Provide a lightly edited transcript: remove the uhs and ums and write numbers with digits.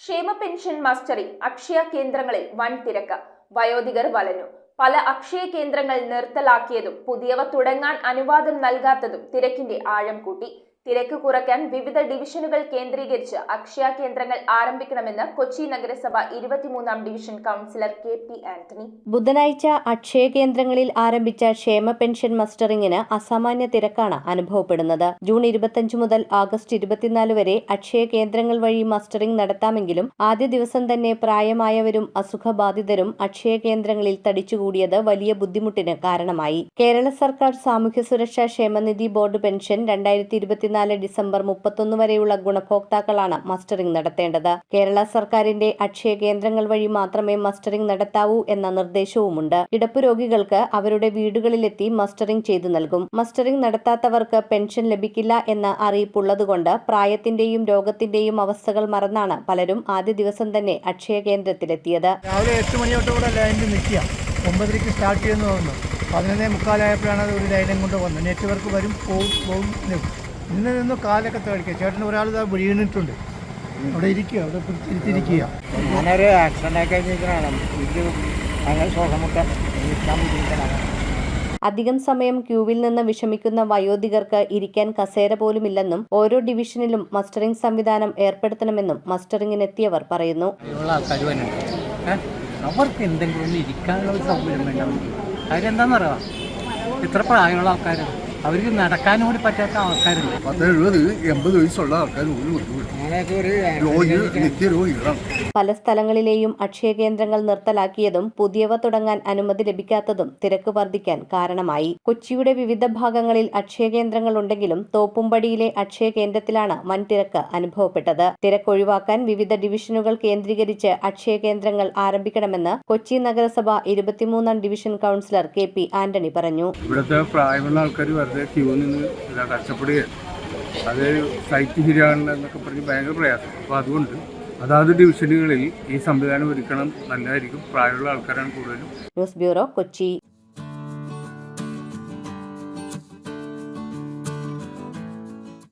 ക്ഷേമ pension mustering Akshaya കേന്ദ്രങ്ങളിൽ വൻ തിരക്ക്. വയോധികർ വലഞ്ഞു. പല അക്ഷയ കേന്ദ്രങ്ങൾ നിർത്തലാക്കിയതും പുതിയവ തുടങ്ങാൻ അനുവാദം നൽകാത്തതും തിരക്കിന്റെ ആഴം കൂട്ടി. തിരക്ക് കുറയ്ക്കാൻ വിവിധ ഡിവിഷനുകൾ കേന്ദ്രീകരിച്ച് അക്ഷയ കേന്ദ്രങ്ങൾ ആരംഭിക്കണമെന്ന് കൊച്ചി നഗരസഭ 23-ാം ഡിവിഷൻ കൗൺസിലർ KP ആന്റണി. ബുധനാഴ്ച അക്ഷയ കേന്ദ്രങ്ങളിൽ ആരംഭിച്ച ക്ഷേമ പെൻഷൻ മസ്റ്ററിംഗിന് അസാമാന്യ തിരക്കാണ് അനുഭവപ്പെടുന്നത്. ജൂൺ 25 മുതൽ ആഗസ്റ്റ് 24 വരെ അക്ഷയ കേന്ദ്രങ്ങൾ വഴി മസ്റ്ററിംഗ് നടത്താമെങ്കിലും ആദ്യ ദിവസം തന്നെ പ്രായമായവരും അസുഖബാധിതരും അക്ഷയ കേന്ദ്രങ്ങളിൽ തടിച്ചുകൂടിയത് വലിയ ബുദ്ധിമുട്ടിന് കാരണമായി. കേരള സർക്കാർ സാമൂഹ്യ സുരക്ഷാ ക്ഷേമനിധി ബോർഡ് പെൻഷൻ 2024 ഡിസംബർ 31 വരെയുള്ള ഗുണഭോക്താക്കളാണ് മസ്റ്ററിംഗ് നടത്തേണ്ടത്. കേരള സർക്കാരിന്റെ അക്ഷയ കേന്ദ്രങ്ങൾ വഴി മാത്രമേ മസ്റ്ററിംഗ് നടത്താവൂ എന്ന നിർദ്ദേശവുമുണ്ട്. കിടപ്പ് രോഗികൾക്ക് അവരുടെ വീടുകളിലെത്തി മസ്റ്ററിംഗ് ചെയ്തു നൽകും. മസ്റ്ററിംഗ് നടത്താത്തവർക്ക് പെൻഷൻ ലഭിക്കില്ല എന്ന അറിയിപ്പുള്ളതുകൊണ്ട് പ്രായത്തിന്റെയും രോഗത്തിന്റെയും അവസ്ഥകൾ മറന്നാണ് പലരും ആദ്യ ദിവസം തന്നെ അക്ഷയ കേന്ദ്രത്തിലെത്തിയത്. രാവിലെ 8 മണി തൊട്ട് കൂടെ ലൈനിൽ നിൽക്കുക. 9:00 സ്റ്റാർട്ട് ചെയ്യുന്നു തോന്നുന്നു. 11:45 ഒരു ലൈനും കൊണ്ട് വന്നത്. നെറ്റ്വർക്ക് വരും, പോവും. ഇന്ന് നിന്ന് കാലൊക്കെ തേടിക്കുക. ചേട്ടൻ ഒരാൾ വീണിട്ടുണ്ട്. അവിടെ ഇരിക്കുക, അവിടെ തിരിച്ചിരിക്കുക. ഞാനൊരു ആക്സിഡൻ്റ് ആയി കഴിഞ്ഞിരിക്കണതാണ്. ഇത് അങ്ങനെ ശ്വാസമുട്ട അധികം സമയം ക്യൂവിൽ നിന്ന് വിഷമിക്കുന്ന വയോധികർക്ക് ഇരിക്കാൻ കസേര പോലുമില്ലെന്നും ഓരോ ഡിവിഷനിലും മസ്റ്ററിംഗ് സംവിധാനം ഏർപ്പെടുത്തണമെന്നും മസ്റ്ററിംഗിനെത്തിയവർ പറയുന്നു. അവർക്ക് എന്തെങ്കിലും ഇരിക്കാനുള്ള ഒരു സൗകര്യം വേണ്ട. അവരെന്താണെന്നറിയാം, ഇത്ര പ്രായമുള്ള ആൾക്കാരാണ്. അവർക്ക് നടക്കാനും കൂടി പറ്റാത്ത ആൾക്കാരുണ്ട്. 70-80 വയസ്സുള്ള ആൾക്കാർ പല സ്ഥലങ്ങളിലെയും അക്ഷയ കേന്ദ്രങ്ങൾ നിർത്തലാക്കിയതും പുതിയവ തുടങ്ങാൻ അനുമതി ലഭിക്കാത്തതും തിരക്ക് വർദ്ധിക്കാൻ കാരണമായി. കൊച്ചിയുടെ വിവിധ ഭാഗങ്ങളിൽ അക്ഷയ കേന്ദ്രങ്ങൾ ഉണ്ടെങ്കിലും തോപ്പുംപടിയിലെ അക്ഷയ കേന്ദ്രത്തിലാണ് വൻ തിരക്ക് അനുഭവപ്പെട്ടത്. തിരക്കൊഴിവാക്കാൻ വിവിധ ഡിവിഷനുകൾ കേന്ദ്രീകരിച്ച് അക്ഷയ കേന്ദ്രങ്ങൾ ആരംഭിക്കണമെന്ന് കൊച്ചി നഗരസഭ 23-ാം ഡിവിഷൻ കൗൺസിലർ KP ആന്റണി പറഞ്ഞു. ഇവിടുത്തെ പ്രായമുള്ള ആൾക്കാർ വെറുതെ ക്യൂ നിന്ന് കഷ്ടപ്പെടുകയാണ്. അത് സൈറ്റ് ശരിയാകണമെന്നൊക്കെ പറഞ്ഞ് ഭയങ്കര പ്രയാസം. അപ്പോൾ അതുകൊണ്ട് അതാത് ഡിവിഷനുകളിൽ ഈ സംവിധാനം ഒരുക്കണം, നല്ലതായിരിക്കും. പ്രായമുള്ള ആൾക്കാരാണ് കൂടുതലും. News bureau, Kochi.